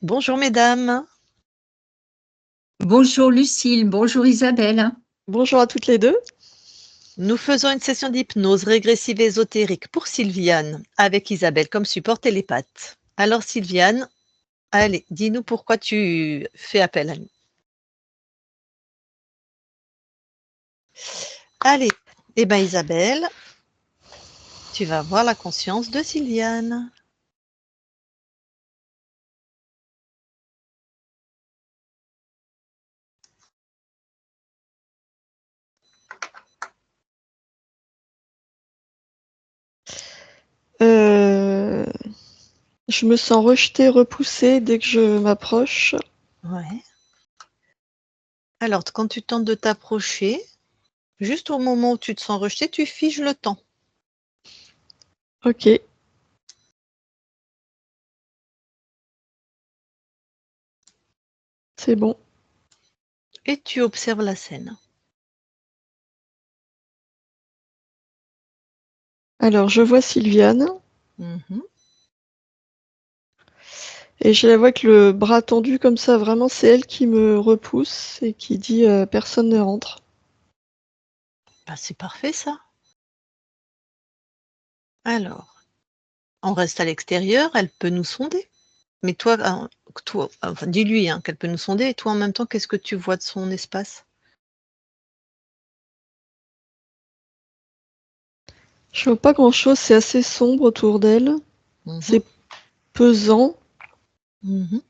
Bonjour mesdames. Bonjour Lucille, bonjour Isabelle. Bonjour à toutes les deux. Nous faisons une session d'hypnose régressive ésotérique pour Sylviane, avec Isabelle comme support télépathe. Alors Sylviane, allez, dis-nous pourquoi tu fais appel à nous. Allez, eh bien Isabelle, tu vas voir la conscience de Sylviane. Je me sens rejetée, repoussée dès que je m'approche. Ouais. Alors, quand tu tentes de t'approcher, juste au moment où tu te sens rejeté, tu figes le temps. Ok. C'est bon. Et tu observes la scène. Alors, je vois Sylviane Mhm. et je la vois avec le bras tendu comme ça. Vraiment, c'est elle qui me repousse et qui dit personne ne rentre. Bah, c'est parfait ça. Alors, on reste à l'extérieur, elle peut nous sonder. Mais toi, enfin, dis-lui qu'elle peut nous sonder, et toi en même temps, qu'est-ce que tu vois de son espace? Je vois pas grand-chose, c'est assez sombre autour d'elle. Mhm. C'est pesant. Mhm.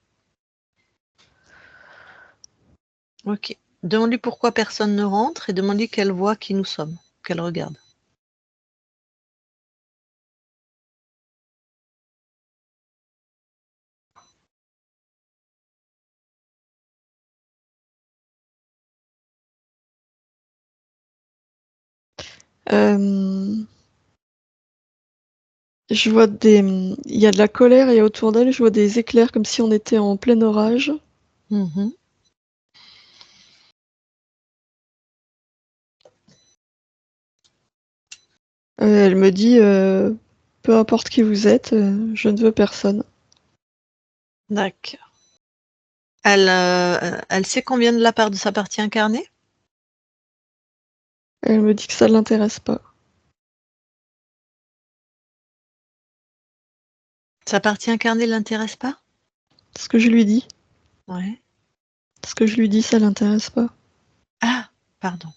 Ok. Demande-lui pourquoi personne ne rentre et demande-lui quelle voit qui nous sommes, qu'elle regarde. Je vois il y a de la colère et autour d'elle, je vois des éclairs comme si on était en plein orage. Mhm. Elle me dit peu importe qui vous êtes, je ne veux personne. D'accord. Elle sait qu'on vient de la part de sa partie incarnée? Elle me dit que ça ne l'intéresse pas. Sa partie incarnée l'intéresse pas? Ce que je lui dis. Ouais. Ce que je lui dis, ça l'intéresse pas. Ah, pardon.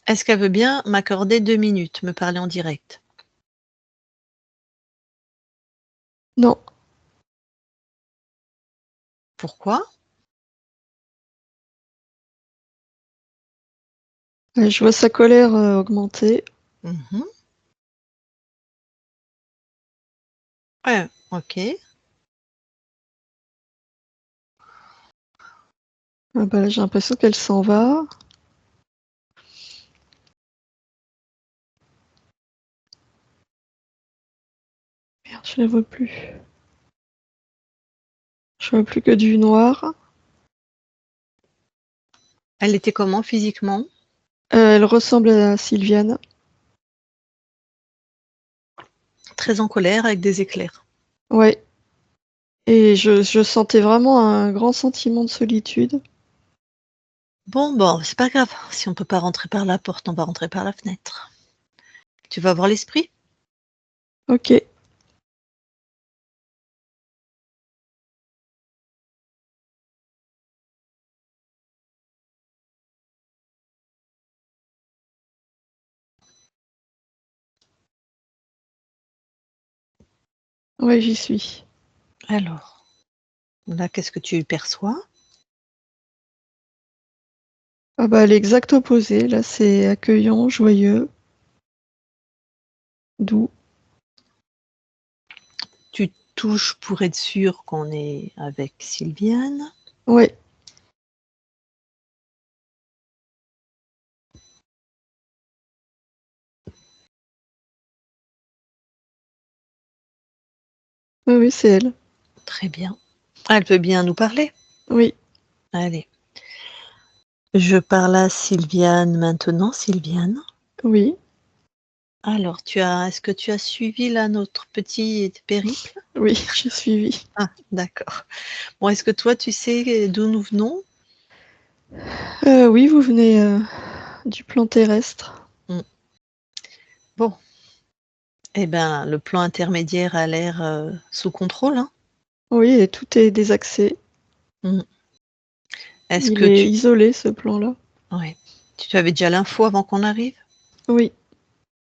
Est-ce qu'elle veut bien m'accorder 2 minutes, me parler en direct? Non. Pourquoi? Je vois sa colère augmenter. Mhm. Ouais, ok. Ah bah là, j'ai l'impression qu'elle s'en va. Merde, je la vois plus. Je vois plus que du noir. Elle était comment physiquement? Elle ressemble à Sylviane. Très en colère avec des éclairs. Ouais. Et je sentais vraiment un grand sentiment de solitude. Bon, c'est pas grave. Si on peut pas rentrer par la porte, on va rentrer par la fenêtre. Tu vas voir l'esprit? Ok. Ouais, j'y suis. Alors, là, qu'est-ce que tu perçois? Ah bah l'exact opposé. Là, c'est accueillant, joyeux, doux. Tu touches pour être sûr qu'on est avec Sylviane. Ouais. Oui, oui, c'est elle. Très bien. Elle peut bien nous parler? Oui. Allez. Je parle à Sylviane maintenant. Sylviane, Oui. Alors, est-ce que tu as suivi là notre petit périple? Oui, j'ai suivi. Ah, d'accord. Bon, est-ce que toi, tu sais d'où nous venons? Oui, vous venez du plan terrestre. Mm. Bon, eh ben, le plan intermédiaire a l'air sous contrôle, hein. Oui, et tout est désaxé. Mm. Est-ce Il que est isolé, ce plan-là. ouais. Tu avais déjà l'info avant qu'on arrive? Oui,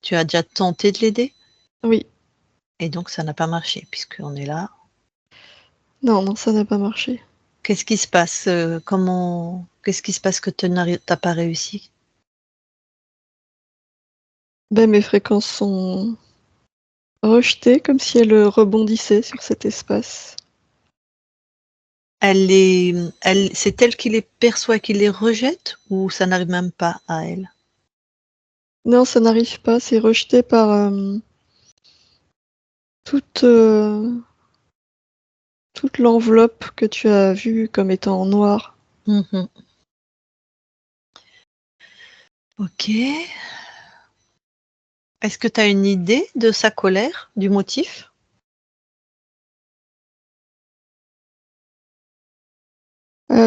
Tu as déjà tenté de l'aider? oui. Et donc ça n'a pas marché puisqu'on est là. Non, non, ça n'a pas marché. Qu'est-ce qui se passe? Qu'est-ce qui se passe que tu n'as pas réussi? Ben, mes fréquences sont rejetées comme si elles rebondissaient sur cet espace. C'est elle qui les perçoit, qui les rejette ou ça n'arrive même pas à elle? Non, ça n'arrive pas, c'est rejeté par, toute, toute l'enveloppe que tu as vue comme étant en noir. Mmh. OK. Est-ce que tu as une idée de sa colère, du motif?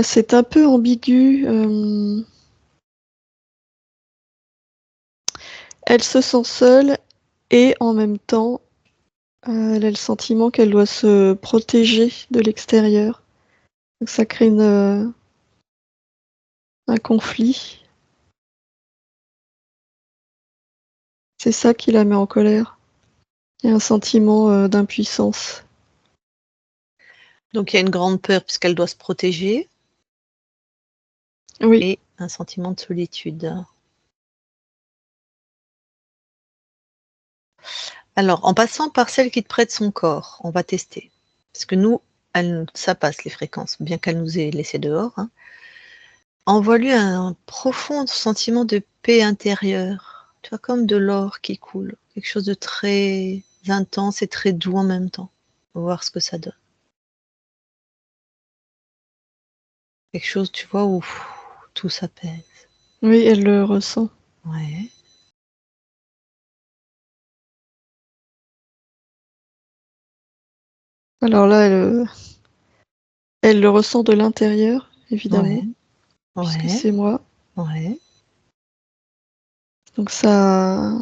C'est un peu ambigu, elle se sent seule et en même temps, elle a le sentiment qu'elle doit se protéger de l'extérieur. Donc ça crée un conflit. C'est ça qui la met en colère et un sentiment, d'impuissance. Donc il y a une grande peur puisqu'elle doit se protéger Oui, et un sentiment de solitude. Alors, en passant par celle qui te prête son corps, on va tester. Parce que nous, ça passe les fréquences, bien qu'elle nous ait laissés dehors, hein. Envoie-lui un profond sentiment de paix intérieure, tu vois, comme de l'or qui coule, quelque chose de très intense et très doux en même temps. On va voir ce que ça donne. Quelque chose, tu vois, où tout s'apaise. oui, elle le ressent. Ouais. Alors là, elle le ressent de l'intérieur, évidemment, Ouais, puisque ouais, c'est moi. ouais. Donc ça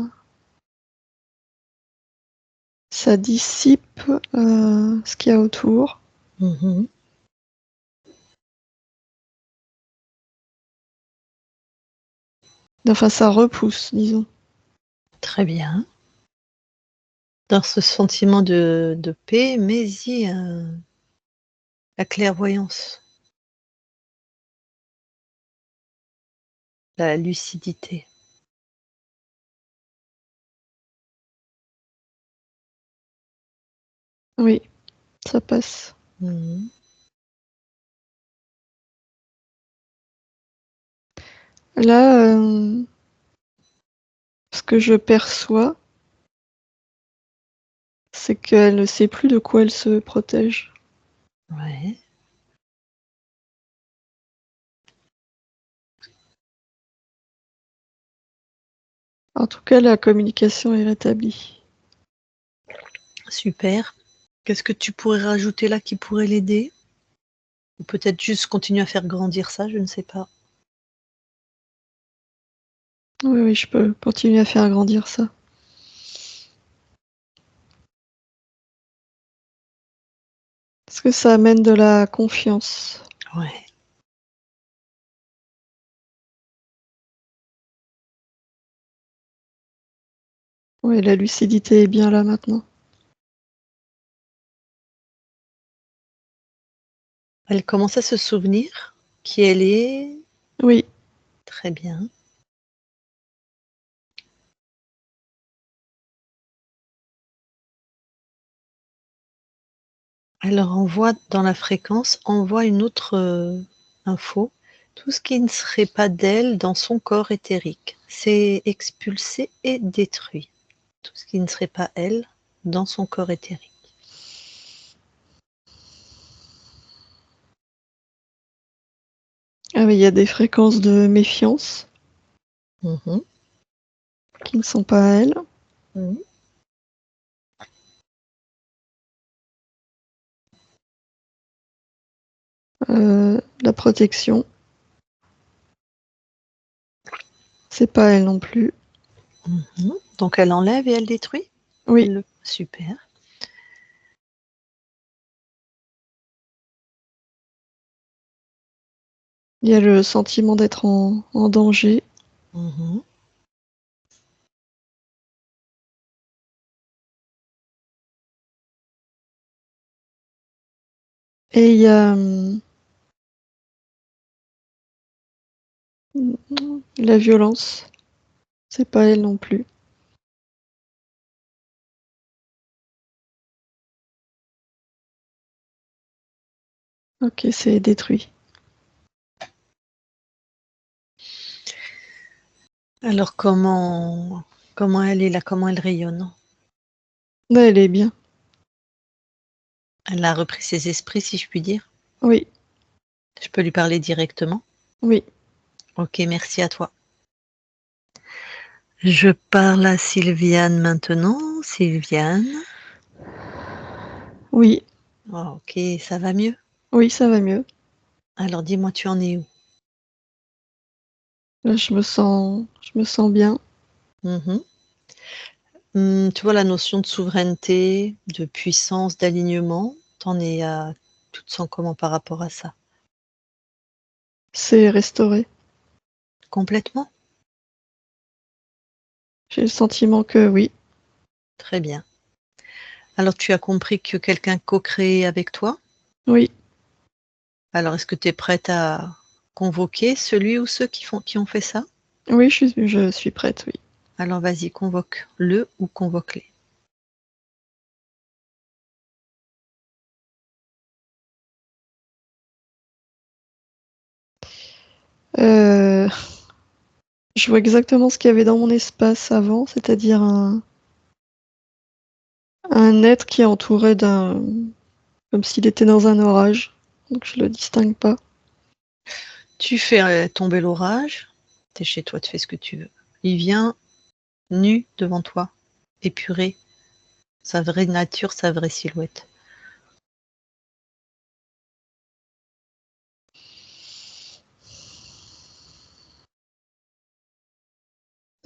dissipe, ce qu'il y a autour. Mmh. Enfin, ça repousse, disons. Très bien. Dans ce sentiment de paix, mets-y, la clairvoyance, la lucidité. Oui, ça passe. Mmh. Là, ce que je perçois, c'est qu'elle ne sait plus de quoi elle se protège. Ouais. En tout cas, la communication est rétablie. Super. Qu'est-ce que tu pourrais rajouter là qui pourrait l'aider? Ou peut-être juste continuer à faire grandir ça, je ne sais pas. Oui, oui, je peux continuer à faire grandir ça. Parce que ça amène de la confiance. Ouais. Oui, la lucidité est bien là maintenant. Elle commence à se souvenir qui elle est. Oui, Très bien. Alors envoie dans la fréquence, envoie une autre, info. Tout ce qui ne serait pas d'elle dans son corps éthérique, c'est expulsé et détruit. Tout ce qui ne serait pas elle dans son corps éthérique. ah oui, il y a des fréquences de méfiance Mmh. qui ne sont pas à elle. Mhm. La protection. C'est pas elle non plus. Mhm. Donc elle enlève et elle détruit? Oui, Super. il y a le sentiment d'être en danger. Mhm. Et il y a la violence. C'est pas elle non plus. Ok, c'est détruit. Alors comment elle est là? Comment elle rayonne? Là, elle est bien. Elle a repris ses esprits, si je puis dire? Oui, Je peux lui parler directement? oui. Ok, merci à toi. Je parle à Sylviane maintenant. Sylviane. Oui, Oh, ok, ça va mieux? oui, ça va mieux. Alors dis-moi, tu en es où? Là, je me sens bien. Mhm. Tu vois la notion de souveraineté, de puissance, d'alignement, tu te sens comment par rapport à ça? C'est restauré. Complètement? J'ai le sentiment que oui, Très bien. Alors tu as compris que quelqu'un co-crée avec toi? oui, Alors est-ce que tu es prête à convoquer celui ou ceux qui ont fait ça? oui, je suis prête, oui. Alors vas-y, convoque-le ou convoque-les. Euh, je vois exactement ce qu'il y avait dans mon espace avant, c'est-à-dire un être qui est entouré comme s'il était dans un orage. Donc je le distingue pas. Tu fais tomber l'orage, tu es chez toi, tu fais ce que tu veux. Il vient nu devant toi, épuré, sa vraie nature, sa vraie silhouette.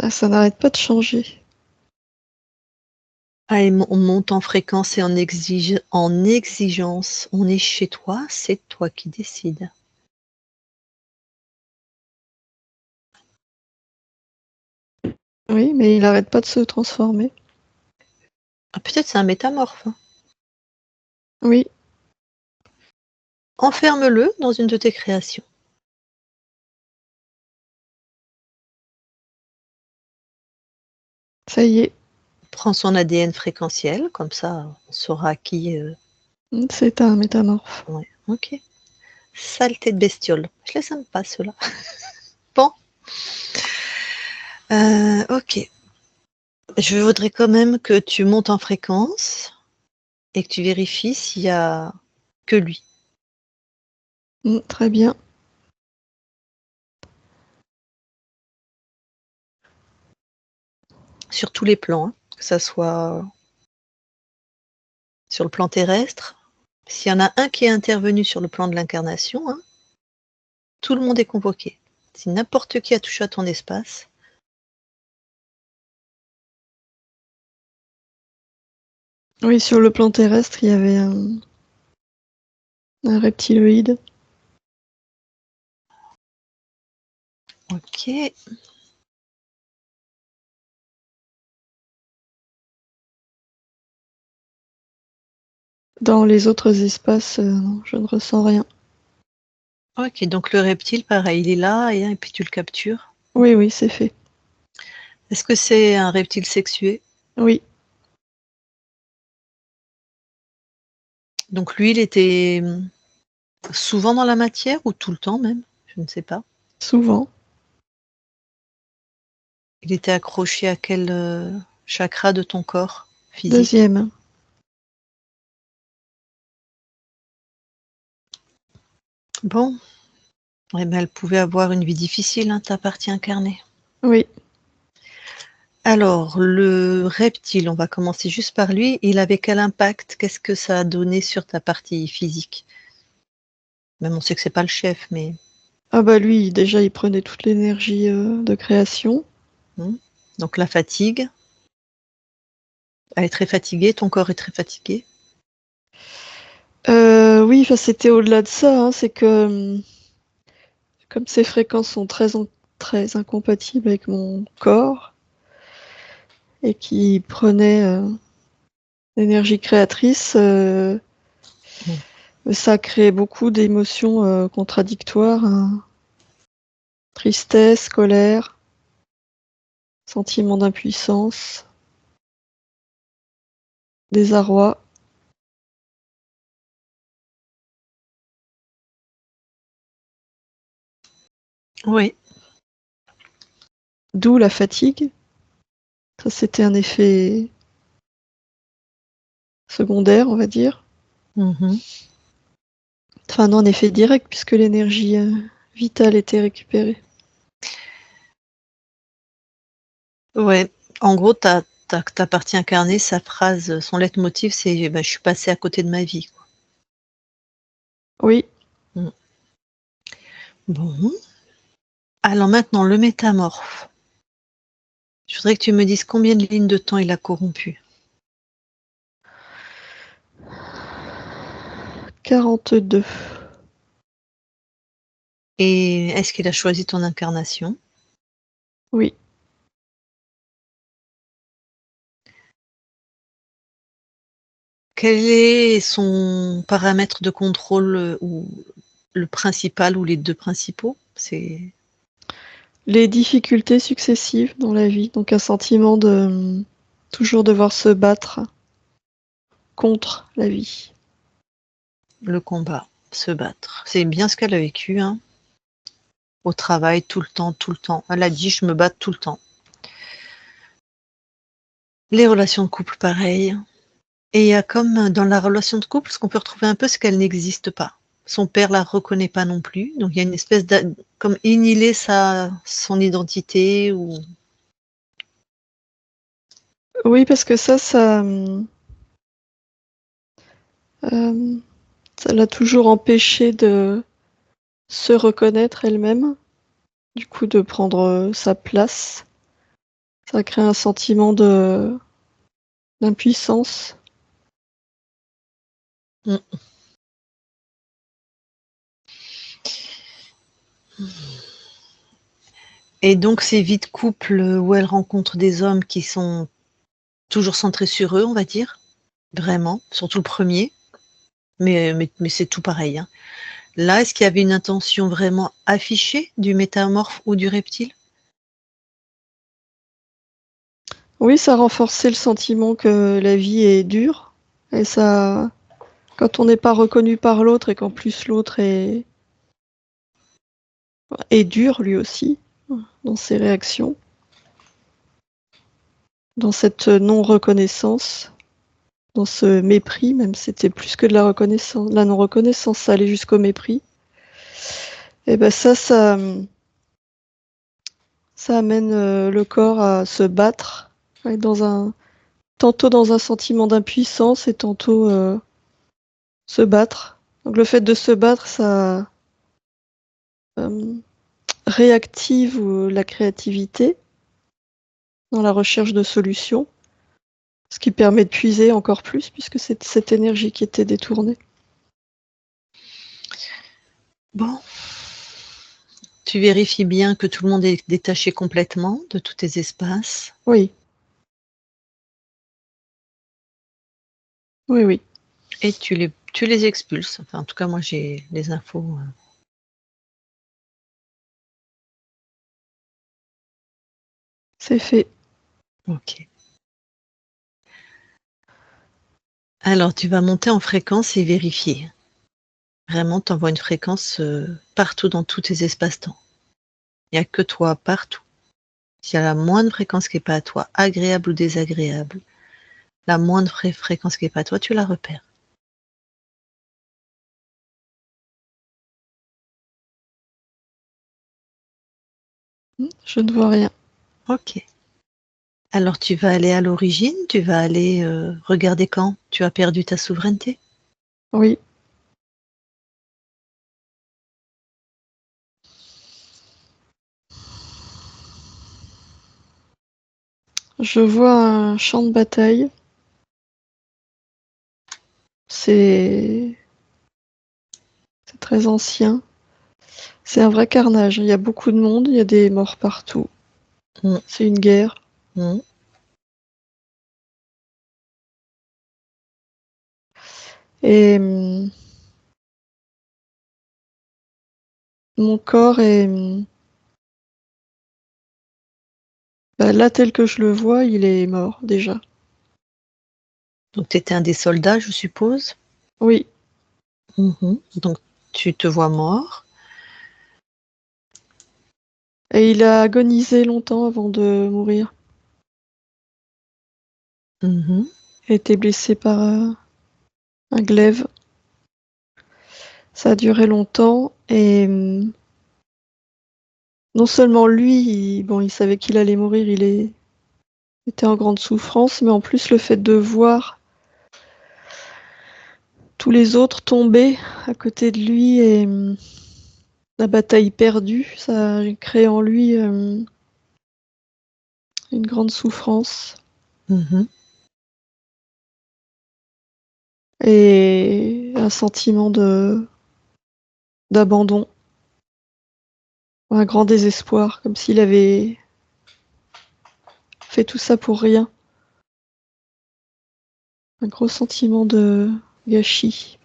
Ah, ça n'arrête pas de changer. Ah, et on monte en fréquence et en exigence. On est chez toi, c'est toi qui décides. Oui, mais il n'arrête pas de se transformer. Ah, peut-être c'est un métamorphe, hein. Oui, Enferme-le dans une de tes créations. ça y est, Prends son ADN fréquentiel, comme ça on saura qui. c'est un métamorphe. Ouais, ok. Saleté de bestiole. Je les aime pas ceux-là. Bon, ok. Je voudrais quand même que tu montes en fréquence et que tu vérifies s'il y a que lui. Très bien. Sur tous les plans, hein, que ça soit sur le plan terrestre. S'il y en a un qui est intervenu sur le plan de l'incarnation, hein, tout le monde est convoqué. Si n'importe qui a touché à ton espace, Oui, sur le plan terrestre, il y avait un reptiloïde. ok. Dans les autres espaces, non, je ne ressens rien. Ok, donc le reptile, pareil, il est là et puis tu le captures. Oui, oui, c'est fait. Est-ce que c'est un reptile sexué? Oui, Donc lui, il était souvent dans la matière ou tout le temps même? Je ne sais pas. souvent. Il était accroché à quel chakra de ton corps physique? Deuxième. Bon, eh ben, elle pouvait avoir une vie difficile, hein, ta partie incarnée. Oui, Alors, le reptile, on va commencer juste par lui. Il avait quel impact? Qu'est-ce que ça a donné sur ta partie physique? Même on sait que c'est pas le chef, mais Ah bah lui, déjà, il prenait toute l'énergie de création. donc la fatigue. Elle est très fatiguée, ton corps est très fatigué. Oui, enfin, c'était au-delà de ça, hein, c'est que comme ces fréquences sont très incompatibles avec mon corps et qui prenaient l'énergie créatrice, ça a créé beaucoup d'émotions contradictoires, hein. Tristesse, colère, sentiment d'impuissance, désarroi. Oui, D'où la fatigue. Ça, c'était un effet secondaire, on va dire. mhm. Enfin, non, un effet direct, puisque l'énergie vitale était récupérée. Ouais. En gros, ta partie incarnée, sa phrase, son leitmotiv, c'est bah, je suis passée à côté de ma vie, quoi. Oui, Mm. Bon. Alors maintenant, le métamorphe. Je voudrais que tu me dises combien de lignes de temps il a corrompu. 42. Et est-ce qu'il a choisi ton incarnation? Oui. Quel est son paramètre de contrôle ou le principal ou les deux principaux? C'est Les difficultés successives dans la vie, donc un sentiment de toujours devoir se battre contre la vie. le combat, se battre. C'est bien ce qu'elle a vécu, hein. Au travail, tout le temps, tout le temps. Elle a dit, je me bats tout le temps. Les relations de couple, pareil. Et il y a comme dans la relation de couple, ce qu'on peut retrouver un peu, c'est qu'elle n'existe pas. Son père la reconnaît pas non plus. Donc il y a une espèce de comme inhiber son identité ou Oui, parce que ça l'a toujours empêchée de se reconnaître elle-même, du coup de prendre sa place. Ça crée un sentiment d'impuissance. mm. Et donc ces vies de couple où elle rencontre des hommes qui sont toujours centrés sur eux, on va dire, vraiment, surtout le premier, mais c'est tout pareil, hein. Là, est-ce qu'il y avait une intention vraiment affichée du métamorphe ou du reptile? Oui, ça renforçait le sentiment que la vie est dure. Et ça, quand on n'est pas reconnu par l'autre et qu'en plus l'autre est dur lui aussi dans ses réactions, dans cette non-reconnaissance, dans ce mépris, même c'était plus que de la reconnaissance, la non-reconnaissance, ça allait jusqu'au mépris. Et ben ça amène le corps à se battre, à être tantôt dans un sentiment d'impuissance et tantôt se battre. Donc le fait de se battre, ça euh, réactive la créativité dans la recherche de solutions, ce qui permet de puiser encore plus puisque c'est cette énergie qui était détournée. Bon, tu vérifies bien que tout le monde est détaché complètement de tous tes espaces Oui, oui, oui, et tu les expulses. Enfin, en tout cas, moi, j'ai les infos. c'est fait. Ok. Alors, tu vas monter en fréquence et vérifier. Vraiment, tu envoies une fréquence partout dans tous tes espaces-temps. Il n'y a que toi partout. S'il y a la moindre fréquence qui n'est pas à toi, agréable ou désagréable, la moindre fréquence qui n'est pas à toi, tu la repères. Je ne vois rien. Ok. Alors tu vas aller à l'origine, tu vas aller regarder quand tu as perdu ta souveraineté. Oui. Je vois un champ de bataille. C'est très ancien. C'est un vrai carnage. Il y a beaucoup de monde, il y a des morts partout. Mm. C'est une guerre. Mm. Et mon corps est... là, tel que je le vois, il est mort déjà. Donc tu étais un des soldats, je suppose. Oui. Donc tu te vois mort. Et il a agonisé longtemps avant de mourir. Mhm. Il a été blessé par un glaive. Ça a duré longtemps et non seulement lui, il savait qu'il allait mourir, était en grande souffrance, mais en plus le fait de voir tous les autres tomber à côté de lui et la bataille perdue, ça a créé en lui une grande souffrance Mhm. et un sentiment d'abandon, un grand désespoir, comme s'il avait fait tout ça pour rien. Un gros sentiment de gâchis.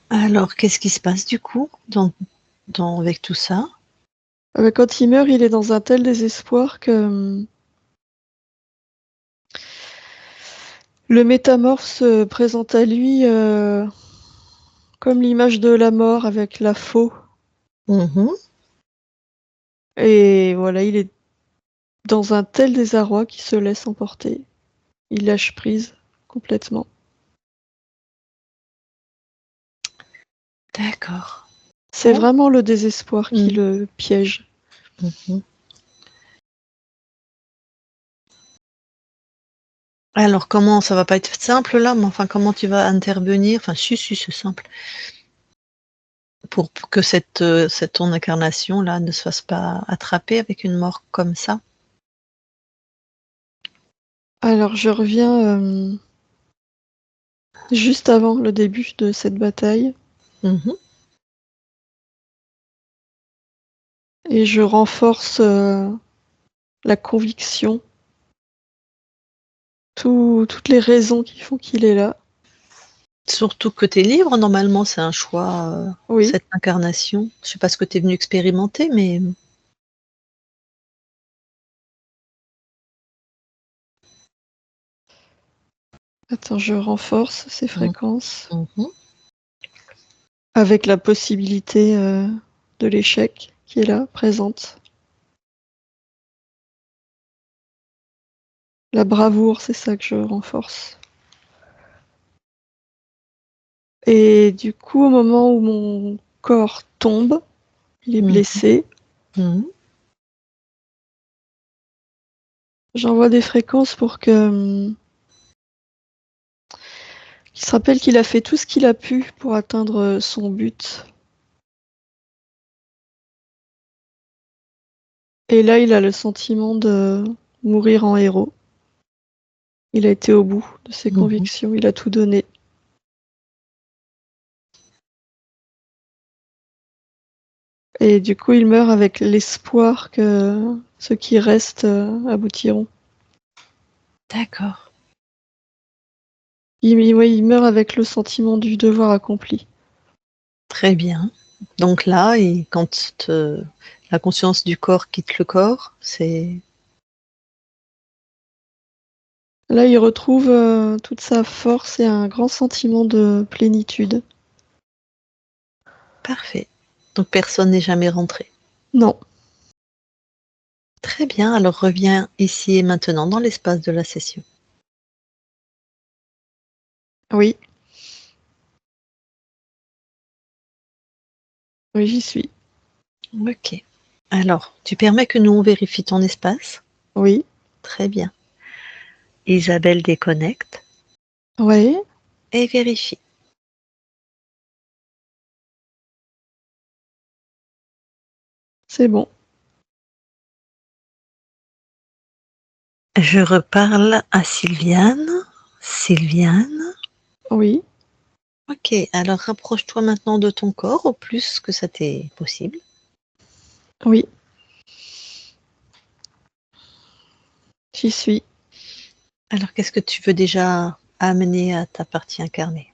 Alors qu'est-ce qui se passe du coup avec tout ça? Quand il meurt, il est dans un tel désespoir que le métamorphe se présente à lui comme l'image de la mort avec la faux. Mhm. Et voilà, il est dans un tel désarroi qu'il se laisse emporter. Il lâche prise complètement. D'accord. C'est Bon. vraiment le désespoir qui Mhm. le piège. Mhm. Alors comment ça va pas être simple là, mais enfin comment tu vas intervenir? Enfin si c'est simple. Pour que cette ton incarnation là ne se fasse pas attraper avec une mort comme ça. Alors je reviens juste avant le début de cette bataille Mhm. et je renforce la conviction, toutes les raisons qui font qu'il est là. Surtout que tu es libre, normalement, c'est un choix, Oui. cette incarnation. Je sais pas ce que tu es venu expérimenter, mais Attends, je renforce ces mmh. fréquences Mmh. avec la possibilité de l'échec qui est là, présente. La bravoure, c'est ça que je renforce. Et du coup, au moment où mon corps tombe, il est Mmh. blessé, Mmh. j'envoie des fréquences pour que qu'il se rappelle qu'il a fait tout ce qu'il a pu pour atteindre son but. Et là, il a le sentiment de mourir en héros. Il a été au bout de ses Mmh. convictions, il a tout donné. Et du coup, il meurt avec l'espoir que ceux qui restent aboutiront. D'accord. Il meurt avec le sentiment du devoir accompli. Très bien. Donc là, quand, la conscience du corps quitte le corps, c'est Là, il retrouve toute sa force et un grand sentiment de plénitude. parfait. Donc personne n'est jamais rentré. Non, Très bien, alors reviens ici et maintenant dans l'espace de la session. oui, oui, j'y suis. OK. Alors, tu permets que nous, on vérifie ton espace? Oui. Très bien. Isabelle déconnecte Oui. et vérifie. C'est bon. Je reparle à Sylviane. Sylviane. Oui. Ok, alors rapproche-toi maintenant de ton corps au plus que ça t'est possible. Oui. J'y suis. Alors qu'est-ce que tu veux déjà amener à ta partie incarnée?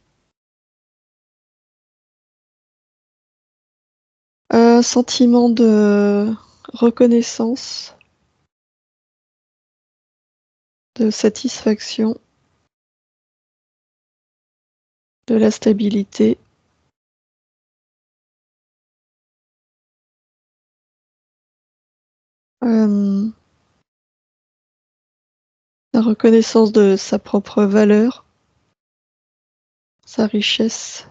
Un sentiment de reconnaissance, de satisfaction, de la stabilité. Euh, la reconnaissance de sa propre valeur, sa richesse.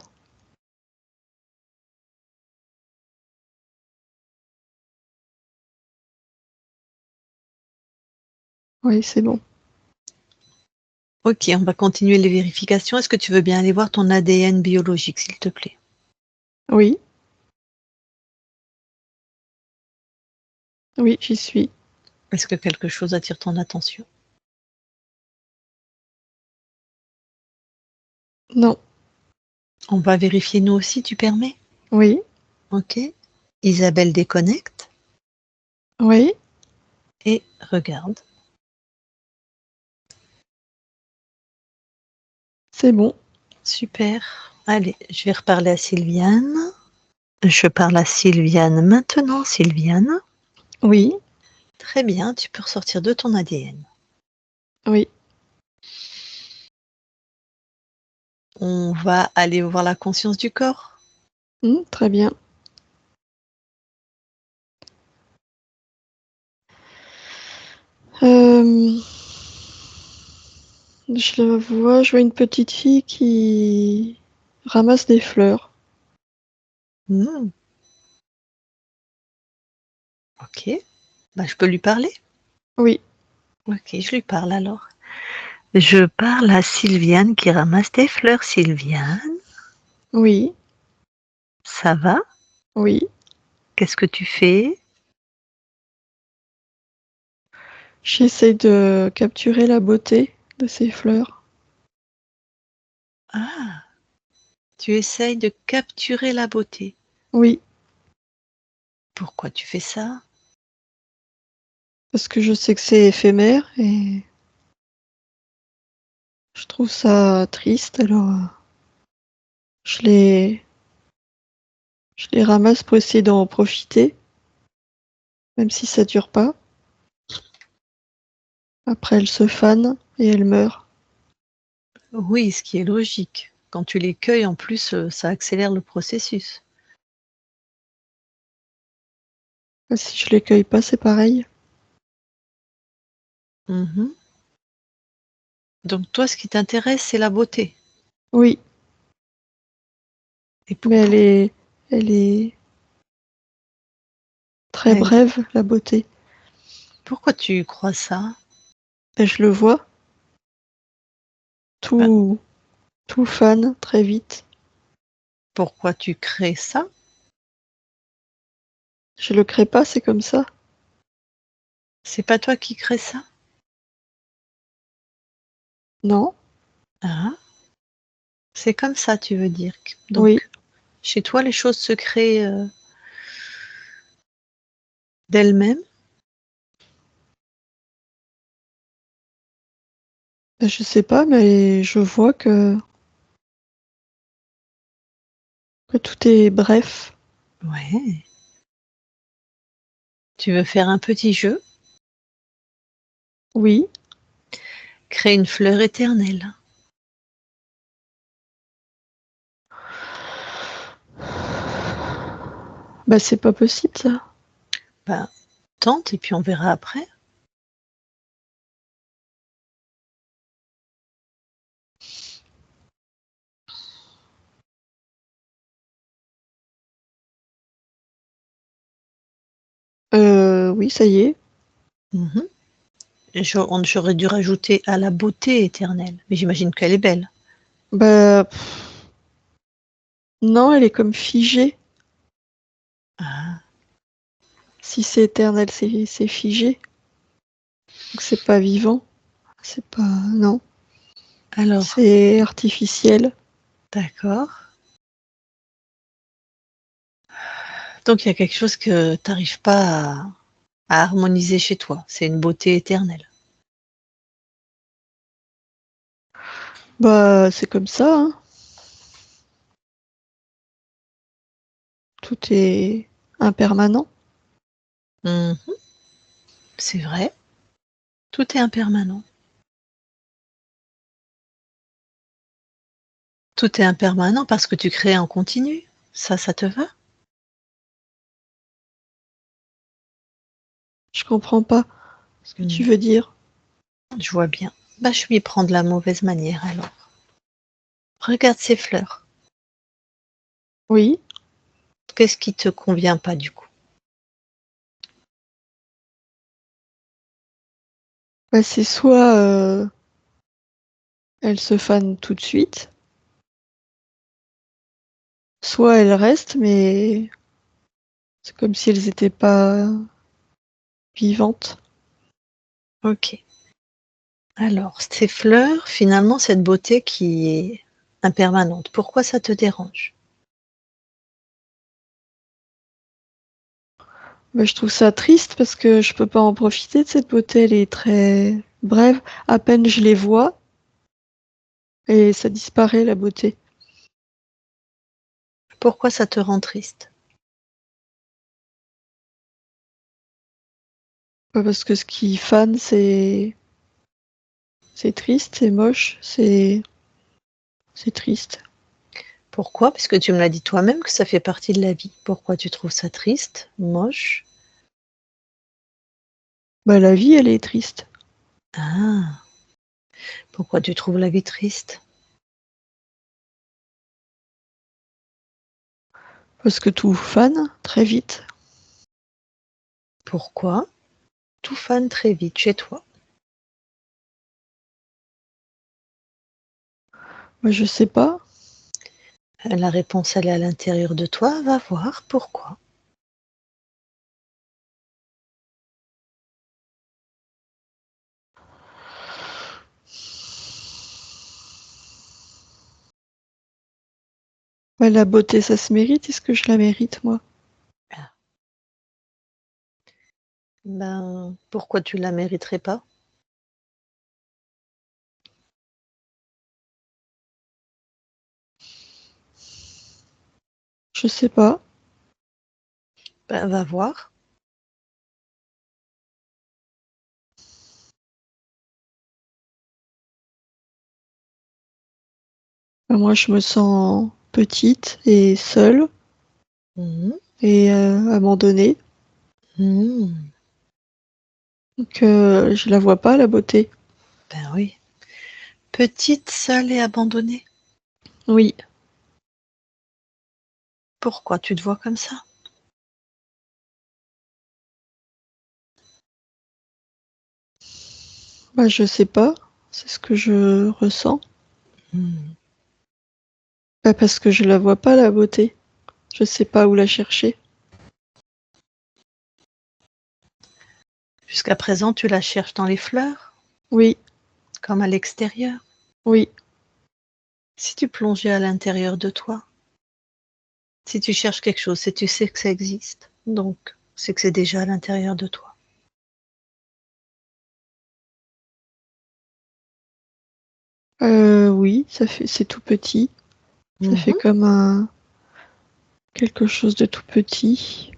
Oui, c'est bon. Ok, on va continuer les vérifications. Est-ce que tu veux bien aller voir ton ADN biologique, s'il te plaît? Oui. Oui, j'y suis. Est-ce que quelque chose attire ton attention? Non. On va vérifier nous aussi, tu permets? Oui. Ok. Isabelle déconnecte Oui. et regarde. C'est bon. Super. Allez, je vais reparler à Sylviane. Je parle à Sylviane maintenant, Sylviane. Oui. Très bien, tu peux ressortir de ton ADN. Oui. On va aller voir la conscience du corps. Très bien. Euh, je vois une petite fille qui ramasse des fleurs. Hmm, ok. Bah, je peux lui parler? Oui. Ok, je lui parle alors. Je parle à Sylviane qui ramasse des fleurs. Sylviane, Oui. ça va? Oui. Qu'est-ce que tu fais? J'essaie de capturer la beauté de ces fleurs. Ah, tu essayes de capturer la beauté. Oui. Pourquoi tu fais ça? Parce que je sais que c'est éphémère et je trouve ça triste, alors je les, je les ramasse pour essayer d'en profiter, même si ça dure pas. Après, elles se fanent et elles meurent. Oui, ce qui est logique. Quand tu les cueilles, en plus, ça accélère le processus. Si je les cueille pas, c'est pareil. Mhm. Donc toi, ce qui t'intéresse, c'est la beauté. Oui, Et mais elle est très elle- brève, la beauté. pourquoi tu crois ça? Et je le vois, Ben, tout, tout fane très vite. pourquoi tu crées ça? Je le crée pas, c'est comme ça. C'est pas toi qui crée ça? Non, Ah, c'est comme ça, tu veux dire. oui, Donc, chez toi, les choses se créent d'elles-mêmes? ben, je sais pas, mais je vois que tout est bref. Ouais. Tu veux faire un petit jeu? Oui, Créer une fleur éternelle. bah c'est pas possible ça. Ben, tente et puis on verra après. Oui, ça y est. Mhm. J'aurais dû rajouter à la beauté éternelle, mais j'imagine qu'elle est belle. Bah, non, elle est comme figée. Ah, Si c'est éternel, c'est figé. Donc c'est pas vivant. C'est pas. Non. alors, C'est artificiel. d'accord. Donc il y a quelque chose que tu n'arrives pas à harmoniser chez toi. C'est une beauté éternelle. Bah, c'est comme ça, hein. Tout est impermanent. Mhm, c'est vrai, tout est impermanent. Tout est impermanent parce que tu crées en continu. Ça te va? Je comprends pas ce que tu Mm, veux dire. je vois bien. Bah, je m'y prends de la mauvaise manière alors. Regarde ces fleurs. Oui. Qu'est-ce qui te convient pas du coup? Bah, c'est soit elles se fanent tout de suite, soit elles restent, mais c'est comme si elles étaient pas vivantes. Ok. Alors, ces fleurs, finalement, cette beauté qui est impermanente, pourquoi ça te dérange? Bah, je trouve ça triste parce que je peux pas en profiter de cette beauté. Elle est très brève. À peine je les vois et ça disparaît la beauté. Pourquoi ça te rend triste? Pas parce que ce qui fane, c'est triste, c'est moche, c'est triste. Pourquoi? Parce que tu me l'as dit toi-même que ça fait partie de la vie. Pourquoi tu trouves ça triste, moche? Bah, la vie, elle est triste. Ah, pourquoi tu trouves la vie triste? Parce que tout fane très vite. Pourquoi? Tout fane très vite chez toi. Moi, je sais pas. La réponse, elle est à l'intérieur de toi. Va voir pourquoi. Bah, la beauté, ça se mérite. Est-ce que je la mérite, moi? Ah, ben, pourquoi tu la mériterais pas? Je sais pas. Ben, va voir. Bah, moi, je me sens petite et seule Mhm. et abandonnée. Mhm. Donc, je la vois pas, la beauté. Ben oui. Petite, seule et abandonnée. Oui. Pourquoi tu te vois comme ça? Bah, je sais pas. C'est ce que je ressens. Mhm. Bah, parce que je la vois pas, la beauté. Je sais pas où la chercher. Jusqu'à présent, tu la cherches dans les fleurs, Oui, comme à l'extérieur. oui. Si tu plongeais à l'intérieur de toi, si tu cherches quelque chose, c'est tu sais que ça existe. Donc, c'est que c'est déjà à l'intérieur de toi. Oui, c'est tout petit. Ça fait Mhm. comme quelque chose de tout petit.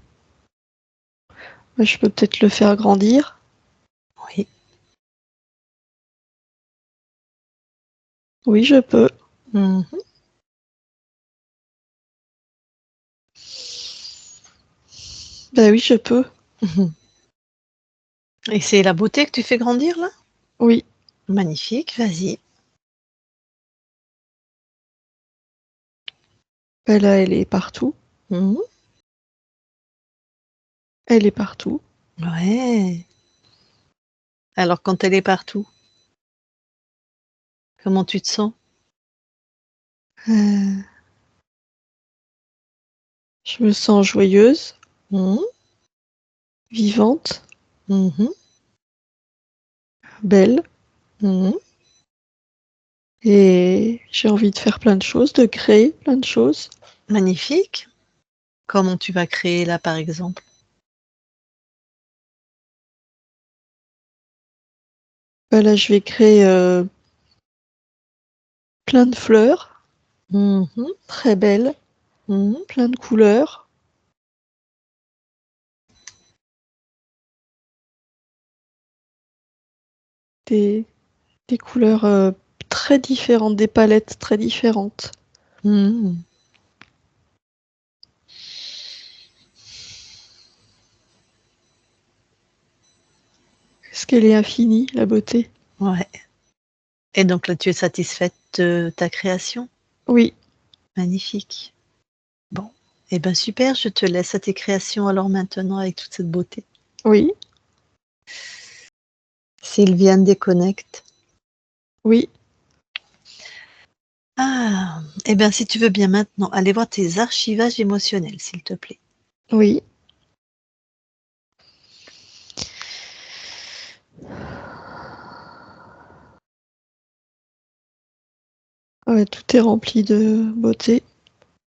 Bah, je peux peut-être le faire grandir. Oui. Oui, je peux. Mhm. Bah oui, je peux. Mhm. Et c'est la beauté que tu fais grandir là? Oui. Magnifique, vas-y. Bah là, elle est partout. Mhm. Elle est partout. Ouais. Alors quand elle est partout, comment tu te sens? Je me sens joyeuse, Mmh. vivante, Mmh. belle, Mmh. et j'ai envie de faire plein de choses, de créer plein de choses. Magnifique. Comment tu vas créer là, par exemple? Bah là, je vais créer plein de fleurs, Mmh mh. très belles, Mmh. plein de couleurs, des, des couleurs très différentes, des palettes très différentes. Mmh. Parce qu'elle est infinie, la beauté. Ouais, et donc là, tu es satisfaite de ta création? Oui, Magnifique. Bon, et ben, super, je te laisse à tes créations alors maintenant avec toute cette beauté. oui, Sylviane déconnecte. oui. Ah! Et bien, si tu veux bien maintenant aller voir tes archivages émotionnels, s'il te plaît. Oui. Ouais, tout est rempli de beauté.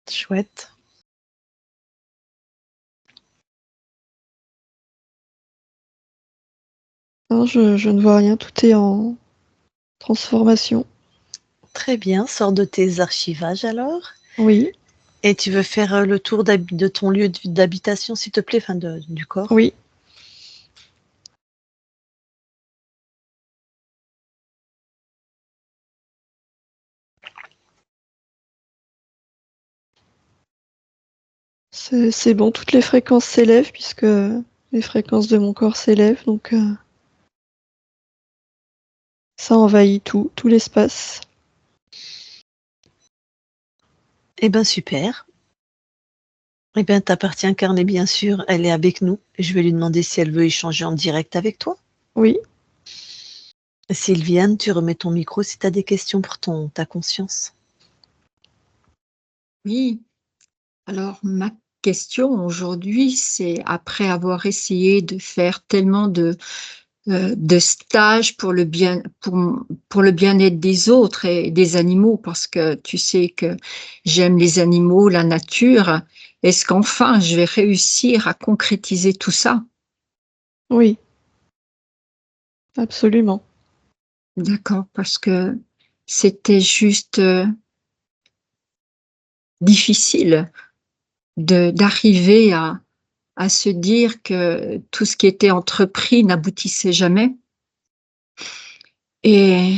Chouette. Non, je ne vois rien, tout est en transformation. Très bien, sors de tes archivages alors. Oui, Et tu veux faire, le tour de ton lieu d'habitation, s'il te plaît, enfin du corps? oui. C'est bon, toutes les fréquences s'élèvent puisque les fréquences de mon corps s'élèvent, donc ça envahit tout l'espace. Eh ben, super. Eh bien, ta partie incarnée, bien sûr, elle est avec nous. Je vais lui demander si elle veut échanger en direct avec toi. Oui, Sylviane, tu remets ton micro si tu as des questions pour ta conscience. Oui, alors ma question aujourd'hui, c'est après avoir essayé de faire tellement de stages pour le bien-être des autres et des animaux, parce que tu sais que j'aime les animaux, la nature, est-ce qu'enfin je vais réussir à concrétiser tout ça? oui, absolument. D'accord, parce que c'était juste difficile d'arriver à se dire que tout ce qui était entrepris n'aboutissait jamais. Et,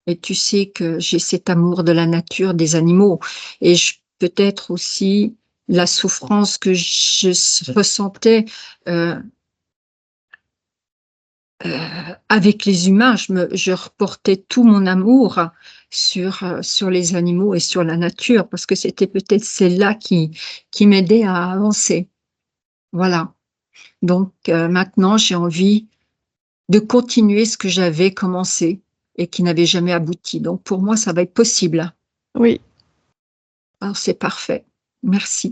et tu sais que j'ai cet amour de la nature, des animaux, et peut-être aussi la souffrance que je ressentais euh, avec les humains. Je reportais tout mon amour sur les animaux et sur la nature, parce que c'était peut-être celle-là qui m'aidait à avancer. Voilà. Donc maintenant, j'ai envie de continuer ce que j'avais commencé et qui n'avait jamais abouti. Donc pour moi, ça va être possible. Oui, Alors c'est parfait. Merci.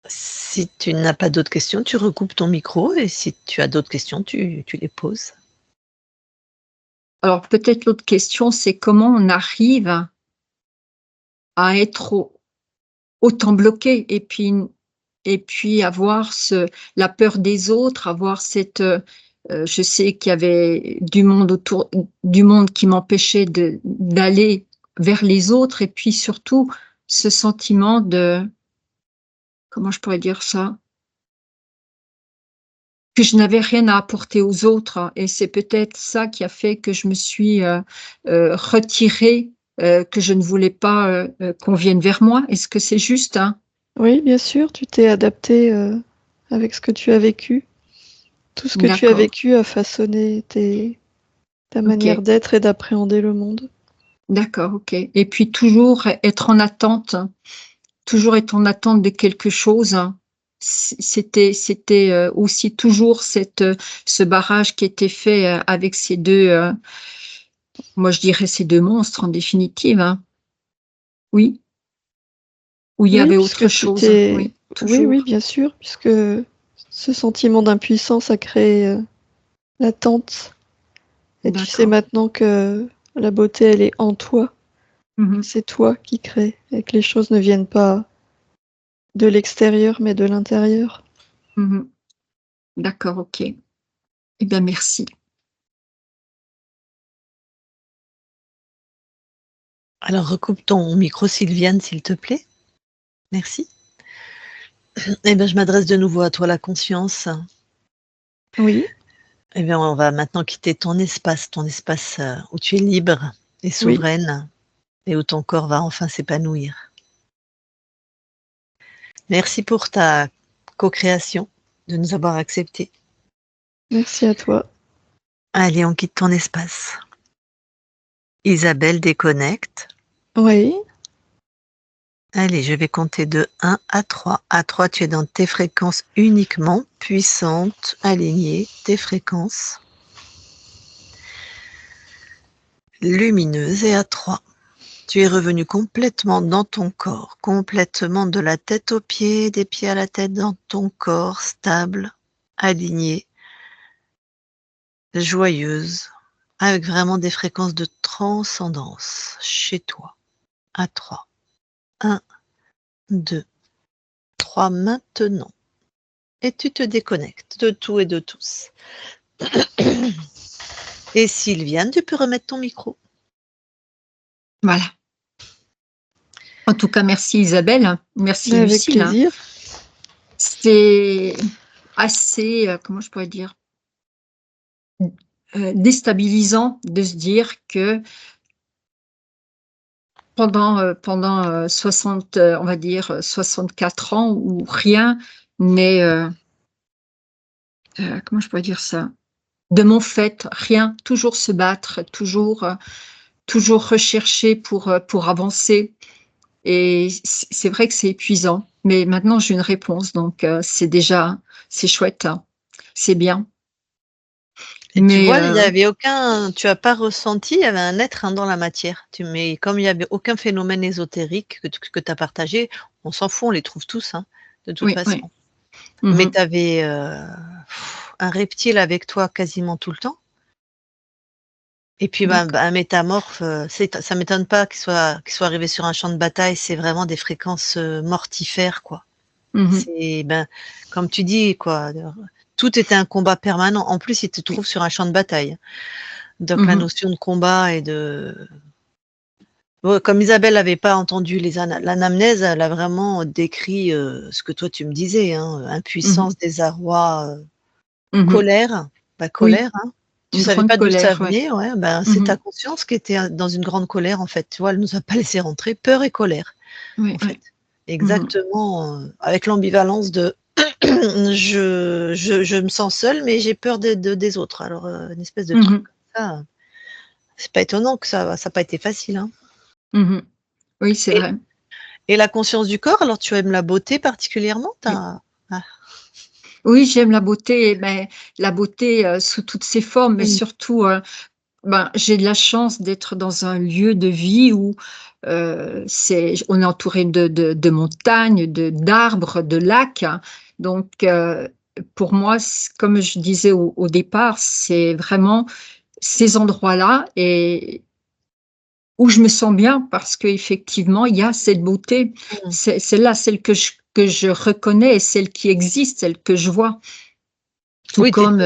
Si tu n'as pas d'autres questions, tu recoupes ton micro et si tu as d'autres questions, tu les poses. Alors peut-être l'autre question, c'est comment on arrive à être autant bloqué et puis avoir la peur des autres, avoir cette je sais qu'il y avait du monde qui m'empêchait d'aller vers les autres, et puis surtout ce sentiment de, comment je pourrais dire ça, que je n'avais rien à apporter aux autres, hein, et c'est peut-être ça qui a fait que je me suis retirée, que je ne voulais pas qu'on vienne vers moi. Est-ce que c'est juste, hein? oui, bien sûr, tu t'es adapté avec ce que tu as vécu. Tout ce que tu as D'accord, vécu a façonné ta ok, manière d'être et d'appréhender le monde. d'accord, ok. Et puis toujours être en attente de quelque chose, hein. c'était aussi toujours ce barrage qui était fait avec ces deux, moi je dirais ces deux monstres en définitive, hein. Oui, ou il y Oui, avait autre puisque tout chose, est oui, oui, oui, toujours. bien sûr, puisque ce sentiment d'impuissance a créé, l'attente et tu sais D'accord. maintenant que la beauté, elle est en toi, que Mhm, c'est toi qui crée et que les choses ne viennent pas de l'extérieur, mais de l'intérieur. mhm. D'accord, ok. Eh bien, merci. Alors, recoupe ton micro, Sylviane, s'il te plaît. Merci. Eh bien, je m'adresse de nouveau à toi, la conscience. Oui, Eh bien, on va maintenant quitter ton espace où tu es libre et oui, souveraine et où ton corps va enfin s'épanouir. Merci pour ta co-création, de nous avoir acceptés. merci à toi. Allez, on quitte ton espace. Isabelle déconnecte. Oui, Allez, je vais compter de 1 à 3. À 3, tu es dans tes fréquences uniquement, puissantes, alignées, tes fréquences lumineuses. Et à 3, tu es revenu complètement dans ton corps, complètement de la tête aux pieds, des pieds à la tête dans ton corps, stable, alignée, joyeuse, avec vraiment des fréquences de transcendance chez toi. À 3. 1, 2, 3 maintenant. Et tu te déconnectes de tout et de tous. Et Sylviane, tu peux remettre ton micro. Voilà. En tout cas, merci Isabelle. Merci avec Lucille, hein. plaisir. C'est assez, comment je pourrais dire, déstabilisant de se dire que pendant 60, on va dire 64 ans où rien n'est, comment je pourrais dire ça? De mon fait, rien, toujours se battre, toujours rechercher pour avancer et c'est vrai que c'est épuisant, mais maintenant j'ai une réponse donc c'est chouette, hein. C'est bien, Et tu mais vois, il y avait aucun, tu as pas ressenti, il y avait un être, hein, dans la matière. Mais comme il y avait aucun phénomène ésotérique que tu as partagé, on s'en fout, on les trouve tous, hein, de toute oui, oui. façon. Mais Mmh. tu avais un reptile avec toi quasiment tout le temps. Et puis D'accord. un métamorphe, ça m'étonne pas qu'il soit arrivé sur un champ de bataille, c'est vraiment des fréquences mortifères, quoi. Mmh. C'est comme tu dis, quoi. Tout était un combat permanent. En plus, il te Oui. trouve sur un champ de bataille. Donc la Mmh. notion de combat et de ouais, comme Isabelle n'avait pas entendu l'anamnèse, elle a vraiment décrit ce que toi tu me disais, hein, Mmh. impuissance, désarroi, Mmh. colère. Oui, Colère, hein. Tu une savais grande pas d'où ça colère, ouais. venait, ouais, c'est Mmh. ta conscience qui était dans une grande colère, en fait. Tu vois, elle nous a pas laissé rentrer. Peur et colère, Oui, en fait. oui. Mmh. Exactement, avec l'ambivalence de je me sens seule, mais j'ai peur des autres. Alors, une espèce de truc Mmh. comme ça, c'est pas étonnant que ça a pas été facile, hein. Mmh. Oui, c'est Et vrai. et la conscience du corps, alors tu aimes la beauté particulièrement? Tu Oui. as ah, Oui, j'aime la beauté, mais la beauté, sous toutes ses formes, mais mmh, surtout, ben, j'ai de la chance d'être dans un lieu de vie où, on est entouré de montagnes, d'arbres, de lacs, hein. Donc, pour moi, comme je disais au départ, c'est vraiment ces endroits-là et où je me sens bien parce qu'effectivement, il y a cette beauté. mmh. C'est celle-là, celle que je reconnais et celle qui existe, celle que je vois. Tout Oui, comme,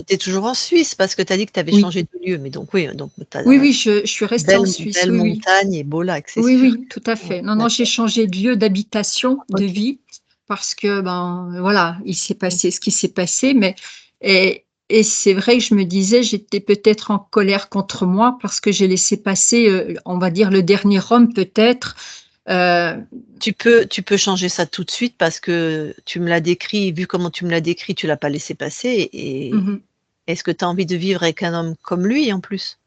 tu es toujours en Suisse parce que tu as dit que tu avais oui, changé de lieu, mais donc oui, donc tu oui, as oui, je suis restée en Suisse, belle oui, oui. montagne et beaux lacs, c'est Oui, sûr. oui, tout à Ouais, fait. Non, non, j'ai d'accord, changé de lieu d'habitation, de OK. vie, parce que, ben, voilà, il s'est Mmh. passé ce qui s'est passé, mais et c'est vrai que je me disais, j'étais peut-être en colère contre moi parce que j'ai laissé passer, on va dire, le dernier homme peut-être, heu Tu peux changer ça tout de suite parce que tu me l'as décrit, vu comment tu me l'as décrit, tu l'as pas laissé passer et mmh. est-ce que tu as envie de vivre avec un homme comme lui en plus?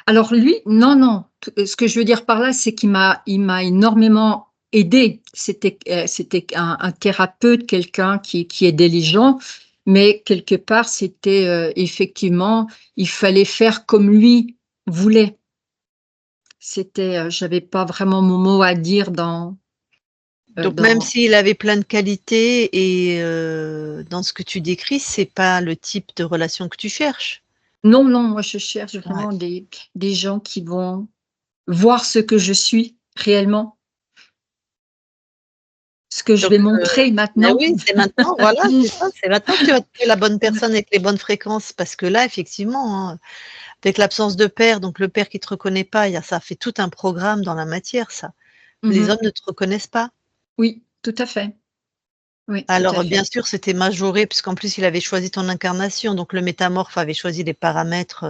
Alors lui, non, non, ce que je veux dire par là, c'est qu'il m'a énormément aider. C'était un thérapeute, quelqu'un qui aidait les gens, mais quelque part, c'était effectivement, il fallait faire comme lui voulait. J'avais pas vraiment mon mot à dire Donc même dans. s'il avait plein de qualités et dans ce que tu décris, c'est pas le type de relation que tu cherches? Non, non, moi je cherche Ouais. vraiment des gens qui vont voir ce que je suis réellement, ce que je Donc vais montrer bah maintenant. oui, c'est maintenant, voilà, c'est ça, c'est maintenant que tu vas trouver la bonne personne avec les bonnes fréquences parce que là, effectivement, hein, avec l'absence de père, donc le père qui te reconnaît pas, il y a ça fait tout un programme dans la matière, ça. Les Mmh. hommes ne te reconnaissent pas. Oui, tout à fait. Oui, tout à Alors, bien fait. sûr, c'était majoré puisqu'en plus il avait choisi ton incarnation, donc le métamorphe avait choisi les paramètres,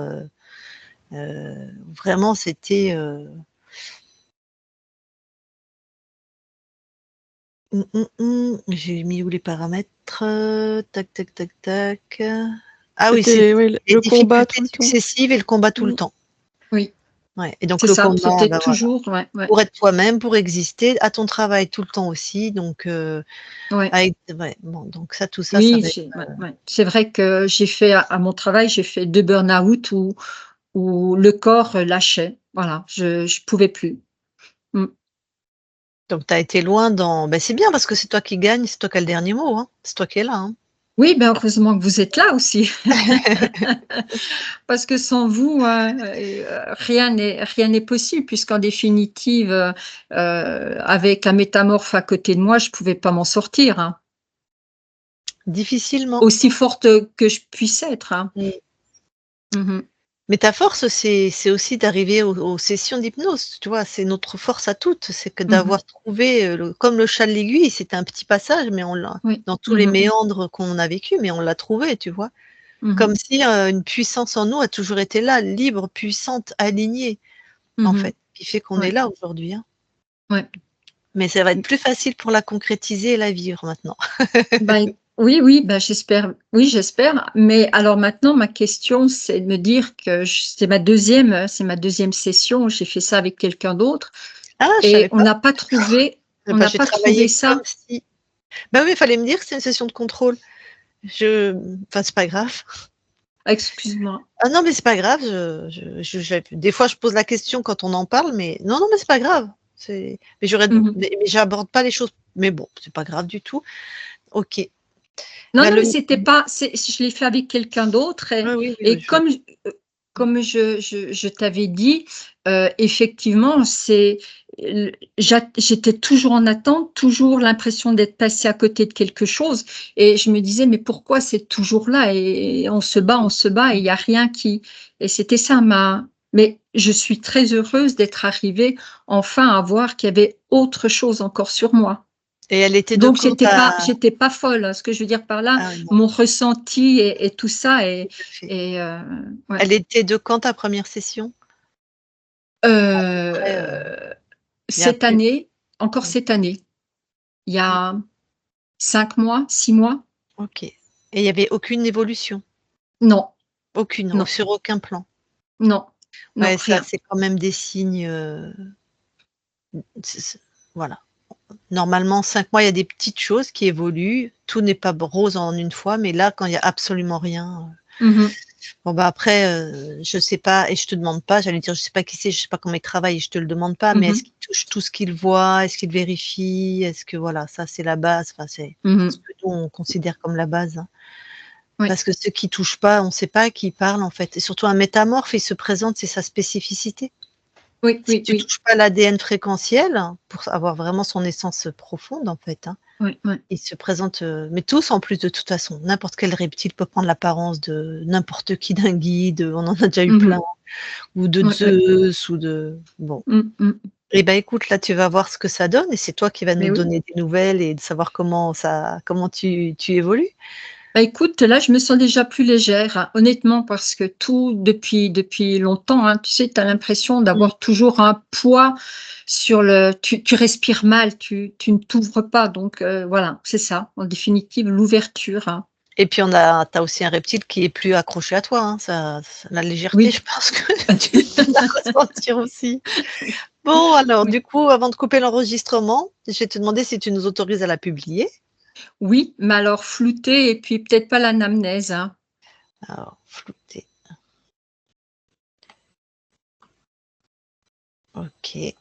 vraiment c'était, j'ai mis où les paramètres? Tac, tac, tac, tac. Ah oui, c'est C'était ouais, les le combat difficultés tout le temps. successives et le combat tout le Mmh. temps. Oui, Ouais et donc c'est le ça, combat, c'était bah, voilà, toujours ouais, ouais, pour être toi-même, pour exister, à ton travail tout le temps aussi, donc ouais. avec ouais, bon, donc ça, tout ça, ça Oui, va être, ouais, ouais. C'est vrai que j'ai fait à mon travail, j'ai fait 2 burn-out où le corps lâchait. Voilà, je pouvais plus. Mmh. donc tu as été loin dans c'est bien parce que c'est toi qui gagne, c'est toi qui as le dernier mot, hein. C'est toi qui es là, hein. Oui, ben, heureusement que vous êtes là aussi. Parce que sans vous, rien n'est possible puisqu'en définitive, avec un métamorphe à côté de moi, je pouvais pas m'en sortir, hein. Difficilement. Aussi forte que je puisse être, hein. Mmh. Mmh. Mais ta force, c'est aussi d'arriver aux sessions d'hypnose, tu vois? C'est notre force à toutes, c'est que Mmh. d'avoir trouvé, le comme le chat de l'aiguille, c'était un petit passage, mais on l'a Oui. dans tous les Mmh. méandres qu'on a vécu, mais on l'a trouvé, tu vois? Mmh. Comme si, une puissance en nous a toujours été là, libre, puissante, alignée, en Mmh. fait, qui fait qu'on est Ouais, là aujourd'hui, hein. ouais. Mais ça va être Mmh. plus facile pour la concrétiser et la vivre maintenant. Ben, oui, oui, ben, j'espère oui, j'espère. Mais alors maintenant, ma question, c'est de me dire que c'est ma deuxième session. J'ai fait ça avec quelqu'un d'autre Ah, je et savais pas. on Bah, n'a j'ai pas trouvé travaillé comme ça. si bah, oui, il fallait me dire que c'était une session de contrôle. Je enfin, c'est pas grave. Excuse-moi. Ah non, mais c'est pas grave, des fois, je pose la question quand on en parle, mais non, non, mais c'est pas grave. Mmh. Mais j'aborde pas les choses mais bon, c'est pas grave du tout. OK. Non, Bah, non, le mais c'était pas je l'ai fait avec quelqu'un d'autre oui, oui, oui, oui, et je vois. comme je t'avais dit, effectivement, j'étais toujours en attente, toujours l'impression d'être passée à côté de quelque chose et je me disais: «Mais pourquoi c'est toujours là?» et on se bat et il y a rien qui et c'était ça mais je suis très heureuse d'être arrivée enfin à voir qu'il y avait autre chose encore sur moi. Et elle était de Donc quand ta j'étais pas folle, hein. Ce que je veux dire par là, ah oui, non, mon ressenti et tout ça tout à fait. et ouais. Elle était de quand ta première session? Après, il y a Cette plus année, encore mmh, cette année, il y mmh, a 5 mois, 6 mois? OK. Et il y avait aucune évolution? Non, Aucune, non, sur aucun plan? non, non, Ouais, ça, rien. c'est quand même des signes, c voilà. Normalement, 5 mois, il y a des petites choses qui évoluent. Tout n'est pas b rose en une fois, mais là, quand il y a absolument rien, Mmh mh. bon, bah, après, je sais pas et je te demande pas, j'allais dire, je sais pas qui c'est, je sais pas comment il travaille et je te le demande pas, mais Mmh est-ce mh. qu'il touche tout ce qu'il voit? Est-ce qu'il vérifie? Est-ce que voilà, ça, c'est la base, enfin, c'est Mmh ce mh. que nous, on considère comme la base, hein. Oui. Parce que ceux qui touchent pas, on sait pas à qui ils parlent, en fait et surtout un métamorphe, il se présente, c'est sa spécificité. Oui, Si oui, tu oui. touches pas l'ADN fréquentiel, pour avoir vraiment son essence profonde, en fait, hein, Oui, oui. il se présente, mais tous en plus de toute façon, n'importe quel reptile peut prendre l'apparence de n'importe qui, d'un guide, on en a déjà eu Mmh plein, mh. ou de Oui, oui. Zeus ou de bon Mmh mh. et bah, écoute, là, tu vas voir ce que ça donne et c'est toi qui vas nous Mais oui. donner des nouvelles et de savoir comment tu évolues. Bah, écoute, là, je me sens déjà plus légère, hein, honnêtement, parce que tout depuis longtemps, hein, tu sais, tu as l'impression Mmh. d'avoir toujours un poids sur le tu respires mal, tu ne t'ouvres pas donc voilà, c'est ça, en définitive, l'ouverture, hein. Et puis tu as aussi un reptile qui est plus accroché à toi, hein, ça la légèreté, Oui. je pense que tu dois la ressentir aussi. Bon, alors, Oui. du coup, avant de couper l'enregistrement, je vais te demander si tu nous autorises à la publier. Oui, mais alors flouté et puis peut-être pas l'anamnèse, hein. Alors, flouter. Ok.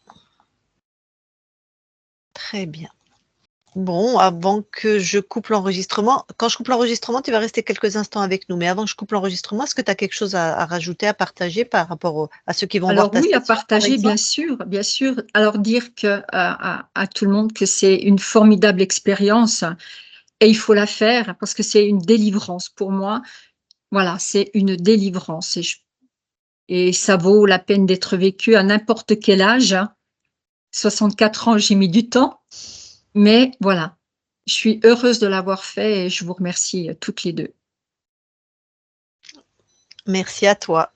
Très bien. Bon, avant que je coupe l'enregistrement, quand je coupe l'enregistrement, tu vas rester quelques instants avec nous. Mais avant que je coupe l'enregistrement, est-ce que tu as quelque chose à rajouter, à partager par rapport à ceux qui vont voir Alors ta oui, à session, par partager, exemple? bien sûr, bien sûr. Alors dire que à tout le monde que c'est une formidable expérience et il faut la faire parce que c'est une délivrance pour moi. Voilà, c'est une délivrance et ça vaut la peine d'être vécu à n'importe quel âge, hein. 64 ans, j'ai mis du temps, mais voilà, je suis heureuse de l'avoir fait et je vous remercie toutes les 2. Merci à toi.